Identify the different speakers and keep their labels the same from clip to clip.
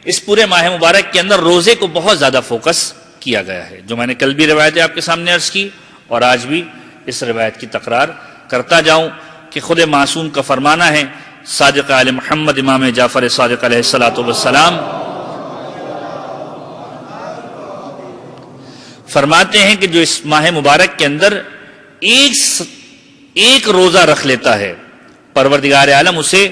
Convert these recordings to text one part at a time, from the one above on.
Speaker 1: اس پورے ماہ مبارک کے اندر روزے کو بہت زیادہ فوکس کیا گیا ہے، جو میں نے کل بھی روایتیں آپ کے سامنے عرض کی اور آج بھی اس روایت کی تکرار کرتا جاؤں کہ خود معصوم کا فرمانا ہے، صادق آل محمد امام جعفر صادق علیہ الصلوۃ والسلام فرماتے ہیں کہ جو اس ماہ مبارک کے اندر ایک روزہ رکھ لیتا ہے، پروردگار عالم اسے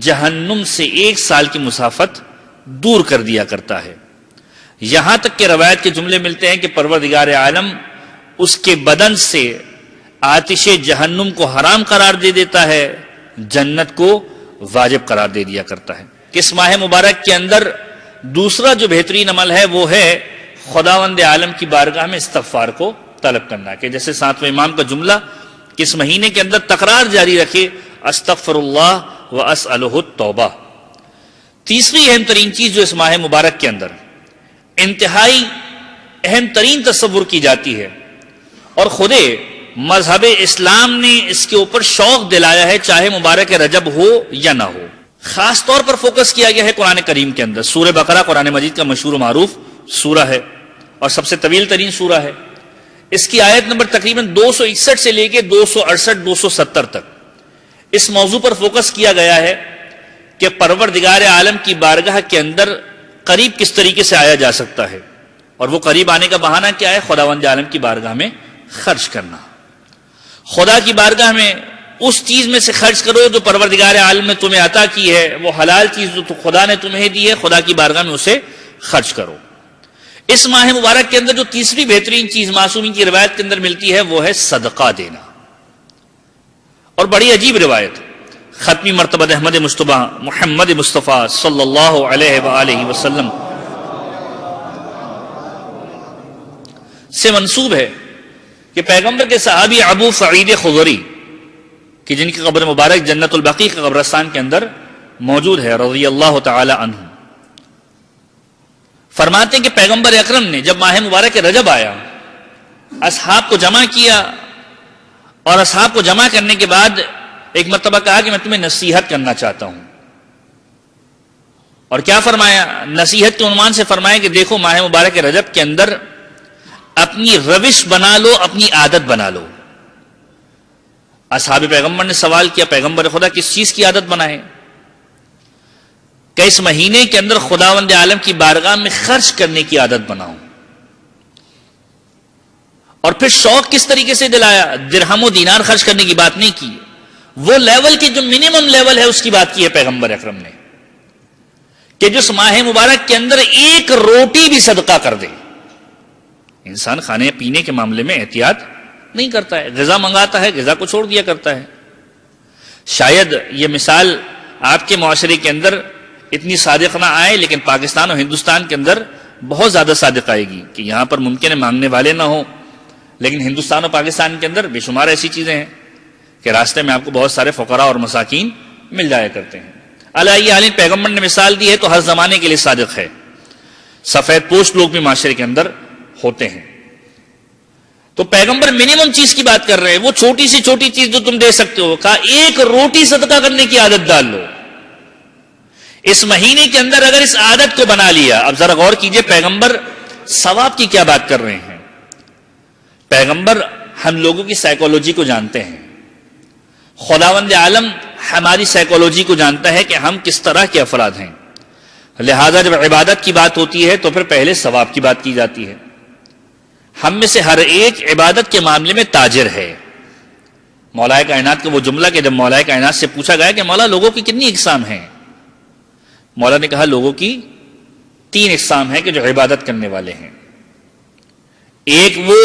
Speaker 1: جہنم سے 1 سال کی مسافت دور کر دیا کرتا ہے۔ یہاں تک کہ روایت کے جملے ملتے ہیں کہ پروردگار عالم اس کے بدن سے آتش جہنم کو حرام قرار دے دیتا ہے، جنت کو واجب قرار دے دیا کرتا ہے۔ کہ اس ماہ مبارک کے اندر دوسرا جو بہترین عمل ہے وہ ہے خداوند عالم کی بارگاہ میں استغفار کو طلب کرنا، کہ جیسے 7ویں امام کا جملہ کہ اس مہینے کے اندر تکرار جاری رکھے، استغفر اللہ واسألہ التوبہ۔ تیسری اہم ترین چیز جو اس ماہ مبارک کے اندر انتہائی اہم ترین تصور کی جاتی ہے اور خود مذہب اسلام نے اس کے اوپر شوق دلایا ہے، چاہے مبارک رجب ہو یا نہ ہو، خاص طور پر فوکس کیا گیا ہے قرآن کریم کے اندر۔ سورہ بقرہ قرآن مجید کا مشہور و معروف سورہ ہے اور سب سے طویل ترین سورہ ہے۔ اس کی آیت نمبر تقریباً 261 سے لے کے 268 270 تک اس موضوع پر فوکس کیا گیا ہے کہ پروردگار عالم کی بارگاہ کے اندر قریب کس طریقے سے آیا جا سکتا ہے، اور وہ قریب آنے کا بہانہ کیا ہے؟ خداوند عالم کی بارگاہ میں خرچ کرنا۔ خدا کی بارگاہ میں اس چیز میں سے خرچ کرو جو پروردگار عالم نے تمہیں عطا کی ہے، وہ حلال چیز جو خدا نے تمہیں دی ہے، خدا کی بارگاہ میں اسے خرچ کرو۔ اس ماہ مبارک کے اندر جو تیسری بہترین چیز معصومین کی روایت کے اندر ملتی ہے وہ ہے صدقہ دینا، اور بڑی عجیب روایت ختمی مرتبہ احمد مصطفیٰ محمد مصطفیٰ صلی اللہ علیہ وآلہ وسلم سے منسوب ہے کہ پیغمبر کے صحابی ابو سعید خضری کہ جن کی قبر مبارک جنت البقیع کے قبرستان کے اندر موجود ہے رضی اللہ تعالی عنہ، فرماتے ہیں کہ پیغمبر اکرم نے جب ماہ مبارک رجب آیا اصحاب کو جمع کیا، اور اصحاب کو جمع کرنے کے بعد ایک مرتبہ کہا کہ میں تمہیں نصیحت کرنا چاہتا ہوں، اور کیا فرمایا؟ نصیحت کے عنوان سے فرمایا کہ دیکھو ماہ مبارک رجب کے اندر اپنی روش بنا لو، اپنی عادت بنا لو۔ اصحاب پیغمبر نے سوال کیا پیغمبر خدا کس چیز کی عادت بنائے؟ کہ اس مہینے کے اندر خداوند عالم کی بارگاہ میں خرچ کرنے کی عادت بناؤں۔ اور پھر شوق کس طریقے سے دلایا؟ درہم و دینار خرچ کرنے کی بات نہیں کی، وہ لیول کی جو منیمم لیول ہے اس کی بات کی ہے پیغمبر اکرم نے، کہ جو اس ماہ مبارک کے اندر 1 روٹی بھی صدقہ کر دے۔ انسان کھانے پینے کے معاملے میں احتیاط نہیں کرتا ہے، غذا منگاتا ہے، غذا کو چھوڑ دیا کرتا ہے۔ شاید یہ مثال آپ کے معاشرے کے اندر اتنی صادق نہ آئے، لیکن پاکستان اور ہندوستان کے اندر بہت زیادہ صادق آئے گی کہ یہاں پر ممکن ہے مانگنے والے نہ ہوں، لیکن ہندوستان اور پاکستان کے اندر بے شمار ایسی چیزیں ہیں کہ راستے میں آپ کو بہت سارے فقراء اور مساکین مل جایا کرتے ہیں۔ علیہ حال پیغمبر نے مثال دی ہے تو ہر زمانے کے لیے صادق ہے، سفید پوش لوگ بھی معاشرے کے اندر ہوتے ہیں۔ تو پیغمبر منیمم چیز کی بات کر رہے ہیں، وہ چھوٹی سی چھوٹی چیز جو تم دے سکتے ہو، کہا 1 روٹی صدقہ کرنے کی عادت ڈال لو۔ اس مہینے کے اندر اگر اس عادت کو بنا لیا، اب ذرا غور کیجئے پیغمبر ثواب کی کیا بات کر رہے ہیں۔ پیغمبر ہم لوگوں کی سائیکولوجی کو جانتے ہیں، خداوند عالم ہماری سائیکولوجی کو جانتا ہے کہ ہم کس طرح کے افراد ہیں، لہذا جب عبادت کی بات ہوتی ہے تو پھر پہلے ثواب کی بات کی جاتی ہے۔ ہم میں سے ہر ایک عبادت کے معاملے میں تاجر ہے۔ مولا کائنات کا وہ جملہ کہ جب مولا کائنات سے پوچھا گیا کہ مولا لوگوں کی کتنی اقسام ہیں، مولا نے کہا لوگوں کی 3 اقسام ہیں کہ جو عبادت کرنے والے ہیں۔ ایک وہ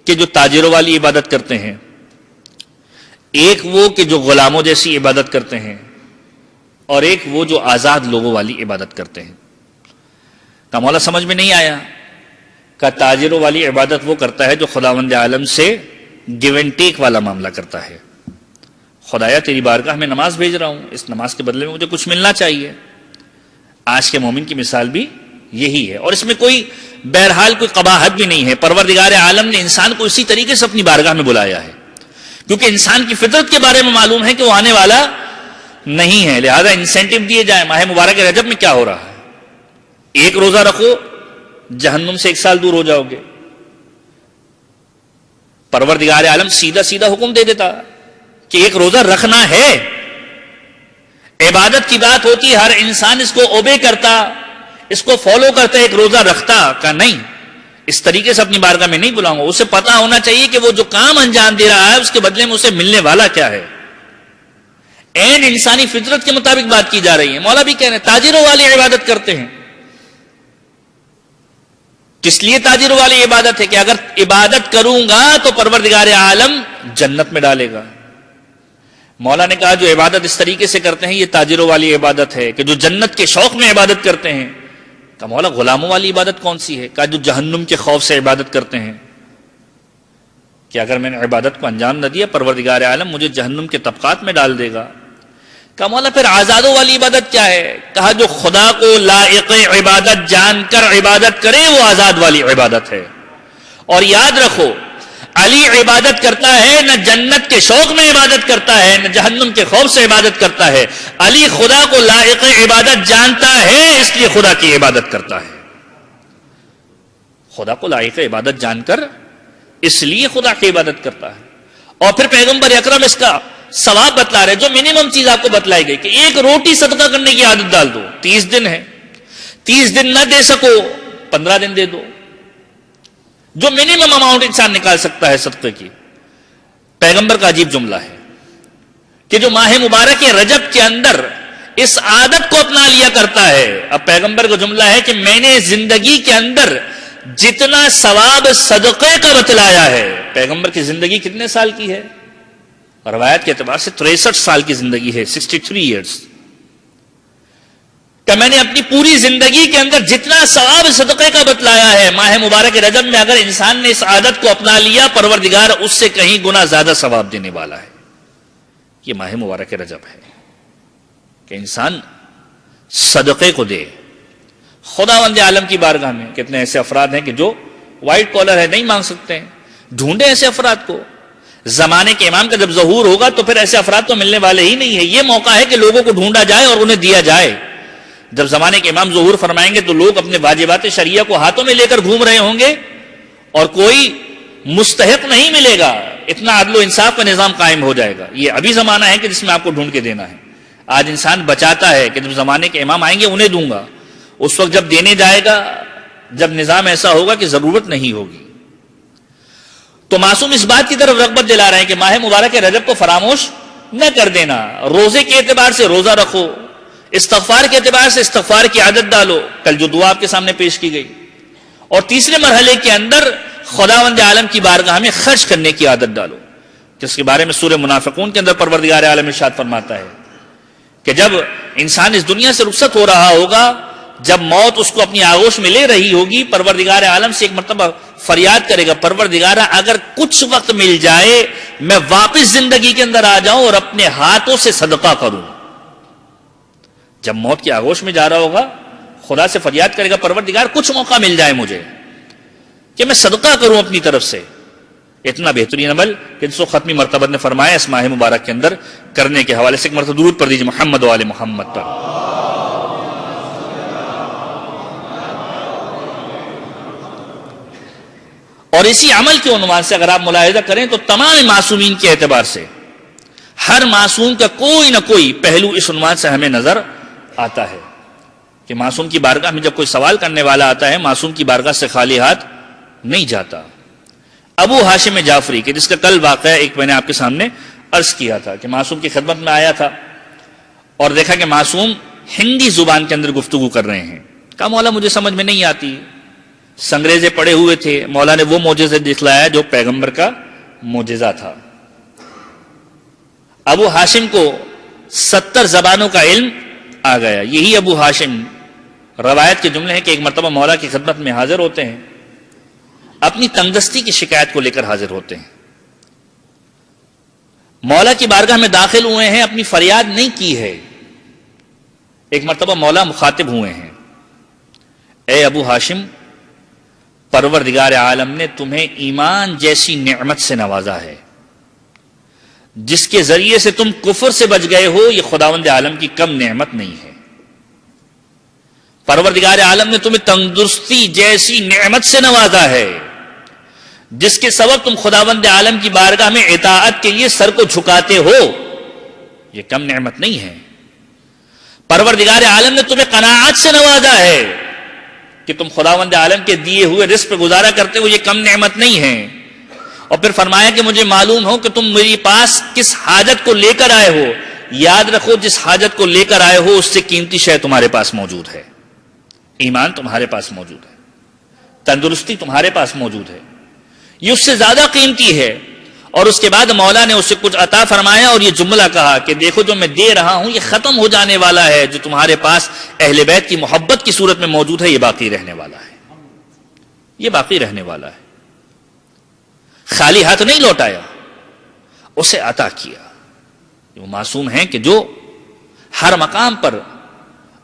Speaker 1: کہ جو تاجروں والی عبادت کرتے ہیں، ایک وہ کہ جو غلاموں جیسی عبادت کرتے ہیں، اور ایک وہ جو آزاد لوگوں والی عبادت کرتے ہیں۔ کہ مولا سمجھ میں نہیں آیا؟ کہ تاجروں والی عبادت وہ کرتا ہے جو خداوند عالم سے گیو اینڈ ٹیک والا معاملہ کرتا ہے۔ خدایا تیری بارگاہ میں نماز بھیج رہا ہوں، اس نماز کے بدلے میں مجھے کچھ ملنا چاہیے۔ آج کے مومن کی مثال بھی یہی ہے، اور اس میں کوئی بہرحال کوئی قباحت بھی نہیں ہے۔ پروردگار عالم نے انسان کو اسی طریقے سے اپنی بارگاہ میں بلایا ہے، کیونکہ انسان کی فطرت کے بارے میں معلوم ہے کہ وہ آنے والا نہیں ہے، لہذا انسینٹو دیے جائیں. ماہ مبارک رجب میں کیا ہو رہا ہے؟ ایک روزہ رکھو، جہنم سے 1 سال دور ہو جاؤ گے. پروردگار عالم سیدھا سیدھا حکم دے دیتا کہ ایک روزہ رکھنا ہے. عبادت کی بات ہوتی، ہر انسان اس کو اوبے کرتا، اس کو فالو کرتا، ایک روزہ رکھتا. کا نہیں، اس طریقے سے اپنی بارگاہ میں نہیں بلاؤں گا. اسے پتا ہونا چاہیے کہ وہ جو کام انجام دے رہا ہے اس کے بدلے میں اسے ملنے والا کیا ہے. عین انسانی فطرت کے مطابق بات کی جا رہی ہے. مولا بھی کہہ رہے ہیں تاجروں والی عبادت کرتے ہیں. کس لیے تاجروں والی عبادت ہے؟ کہ اگر عبادت کروں گا تو پروردگار عالم جنت میں ڈالے گا. مولا نے کہا جو عبادت اس طریقے سے کرتے ہیں یہ تاجروں والی عبادت ہے. کہ جو جنت کے شوق میں عبادت کرتے ہیں. کہا مولا غلاموں والی عبادت کون سی ہے؟ کہا جو جہنم کے خوف سے عبادت کرتے ہیں. کہ اگر میں نے عبادت کو انجام نہ دیا پروردگار عالم مجھے جہنم کے طبقات میں ڈال دے گا. کہا مولا پھر آزادوں والی عبادت کیا ہے؟ کہا جو خدا کو لائق عبادت جان کر عبادت کرے وہ آزاد والی عبادت ہے. اور یاد رکھو علی عبادت کرتا ہے نہ جنت کے شوق میں عبادت کرتا ہے نہ جہنم کے خوف سے عبادت کرتا ہے. علی خدا کو لائق عبادت جانتا ہے اس لیے خدا کی عبادت کرتا ہے. خدا کو لائق عبادت جان کر اس لیے خدا کی عبادت کرتا ہے. اور پھر پیغمبر اکرم اس کا ثواب بتلا رہے. جو منیمم چیز آپ کو بتلائی گئی کہ ایک روٹی صدقہ کرنے کی عادت ڈال دو. 30 دن ہے، 30 دن نہ دے سکو 15 دن دے دو. جو منیمم اماؤنٹ انسان نکال سکتا ہے صدقے کی. پیغمبر کا عجیب جملہ ہے کہ جو ماہ مبارک رجب کے اندر اس عادت کو اپنا لیا کرتا ہے. اب پیغمبر کا جملہ ہے کہ میں نے زندگی کے اندر جتنا ثواب صدقے کا بتلایا ہے. پیغمبر کی زندگی کتنے سال کی ہے؟ روایت کے اعتبار سے 63 سال کی زندگی ہے، 63 ایئرز. کہ میں نے اپنی پوری زندگی کے اندر جتنا ثواب صدقے کا بتلایا ہے ماہ مبارک رجب میں اگر انسان نے اس عادت کو اپنا لیا پروردگار اس سے کہیں گنا زیادہ ثواب دینے والا ہے. یہ ماہ مبارک رجب ہے کہ انسان صدقے کو دے. خداوند عالم کی بارگاہ میں کتنے ایسے افراد ہیں کہ جو وائٹ کالر ہے نہیں مانگ سکتے ہیں. ڈھونڈے ایسے افراد کو. زمانے کے امام کا جب ظہور ہوگا تو پھر ایسے افراد تو ملنے والے ہی نہیں ہے. یہ موقع ہے کہ لوگوں کو ڈھونڈا جائے اور انہیں دیا جائے. جب زمانے کے امام ظہور فرمائیں گے تو لوگ اپنے واجبات شریعہ کو ہاتھوں میں لے کر گھوم رہے ہوں گے اور کوئی مستحق نہیں ملے گا. اتنا عدل و انصاف کا نظام قائم ہو جائے گا. یہ ابھی زمانہ ہے کہ جس میں آپ کو ڈھونڈ کے دینا ہے. آج انسان بچاتا ہے کہ جب زمانے کے امام آئیں گے انہیں دوں گا. اس وقت جب دینے جائے گا جب نظام ایسا ہوگا کہ ضرورت نہیں ہوگی. تو معصوم اس بات کی طرف رغبت دلا رہے ہیں کہ ماہ مبارک رجب کو فراموش نہ کر دینا. روزے کے اعتبار سے روزہ رکھو، استغفار کے اعتبار سے استغفار کی عادت ڈالو. کل جو دعا آپ کے سامنے پیش کی گئی. اور تیسرے مرحلے کے اندر خداوند عالم کی بارگاہ میں خرچ کرنے کی عادت ڈالو، جس کے بارے میں سورہ منافقون کے اندر پروردگار عالم ارشاد فرماتا ہے کہ جب انسان اس دنیا سے رخصت ہو رہا ہوگا، جب موت اس کو اپنی آغوش میں لے رہی ہوگی، پروردگار عالم سے ایک مرتبہ فریاد کرے گا پروردگار اگر کچھ وقت مل جائے میں واپس زندگی کے اندر آ جاؤں اور اپنے ہاتھوں سے صدقہ کروں. جب موت کی آغوش میں جا رہا ہوگا خدا سے فریاد کرے گا پروردگار کچھ موقع مل جائے مجھے کہ میں صدقہ کروں اپنی طرف سے. اتنا بہترین عمل کہ جس کو ختمی مرتبہ نے فرمایا اس ماہ مبارک کے اندر کرنے کے حوالے سے ایک مرتبہ درود پڑھ دیجیے محمد و آل محمد پر. اور اسی عمل کے عنوان سے اگر آپ ملاحظہ کریں تو تمام معصومین کے اعتبار سے ہر معصوم کا کوئی نہ کوئی پہلو اس عنوان سے ہمیں نظر آتا ہے کہ معصوم کی بارگاہ میں جب کوئی سوال کرنے والا آتا ہے معصوم کی بارگاہ سے خالی ہاتھ نہیں جاتا. ابو ہاشم جعفری کہ جس کا کل واقعہ ایک میں نے آپ کے سامنے عرض کیا تھا کہ معصوم کی خدمت میں آیا تھا اور دیکھا کہ معصوم ہندی زبان کے اندر گفتگو کر رہے ہیں. کہا مولا مجھے سمجھ میں نہیں آتی. سنگریزے پڑے ہوئے تھے. مولا نے وہ معجزہ دکھلایا جو پیغمبر کا معجزہ تھا. ابو ہاشم کو 70 زبانوں کا علم آ گیا. یہی ابو ہاشم روایت کے جملے ہیں کہ ایک مرتبہ مولا کی خدمت میں حاضر ہوتے ہیں، اپنی تنگدستی کی شکایت کو لے کر حاضر ہوتے ہیں. مولا کی بارگاہ میں داخل ہوئے ہیں، اپنی فریاد نہیں کی ہے. ایک مرتبہ مولا مخاطب ہوئے ہیں، اے ابو ہاشم پروردگار عالم نے تمہیں ایمان جیسی نعمت سے نوازا ہے، جس کے ذریعے سے تم کفر سے بچ گئے ہو، یہ خداوند عالم کی کم نعمت نہیں ہے۔ پروردگار عالم نے تمہیں تندرستی جیسی نعمت سے نوازا ہے، جس کے سبب تم خداوند عالم کی بارگاہ میں اطاعت کے لیے سر کو جھکاتے ہو، یہ کم نعمت نہیں ہے۔ پروردگار عالم نے تمہیں قناعت سے نوازا ہے کہ تم خداوند عالم کے دیے ہوئے رزق پہ گزارا کرتے ہو، یہ کم نعمت نہیں ہے۔ اور پھر فرمایا کہ مجھے معلوم ہو کہ تم میری پاس کس حاجت کو لے کر آئے ہو، یاد رکھو جس حاجت کو لے کر آئے ہو اس سے قیمتی شے تمہارے پاس موجود ہے۔ ایمان تمہارے پاس موجود ہے، تندرستی تمہارے پاس موجود ہے، یہ اس سے زیادہ قیمتی ہے۔ اور اس کے بعد مولا نے اسے کچھ عطا فرمایا اور یہ جملہ کہا کہ دیکھو جو میں دے رہا ہوں یہ ختم ہو جانے والا ہے، جو تمہارے پاس اہل بیت کی محبت کی صورت میں موجود ہے یہ باقی رہنے والا ہے، یہ باقی رہنے والا ہے۔ خالی ہاتھ نہیں لوٹایا، اسے عطا کیا۔ وہ معصوم ہیں کہ جو ہر مقام پر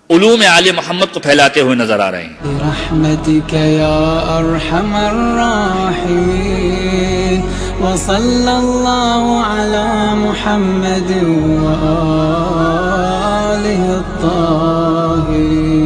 Speaker 1: علوم آل محمد کو پھیلاتے ہوئے نظر آ رہے ہیں۔
Speaker 2: برحمتک یا ارحم الراحمین وصلی اللہ علی محمد وآلہ الطاہرین۔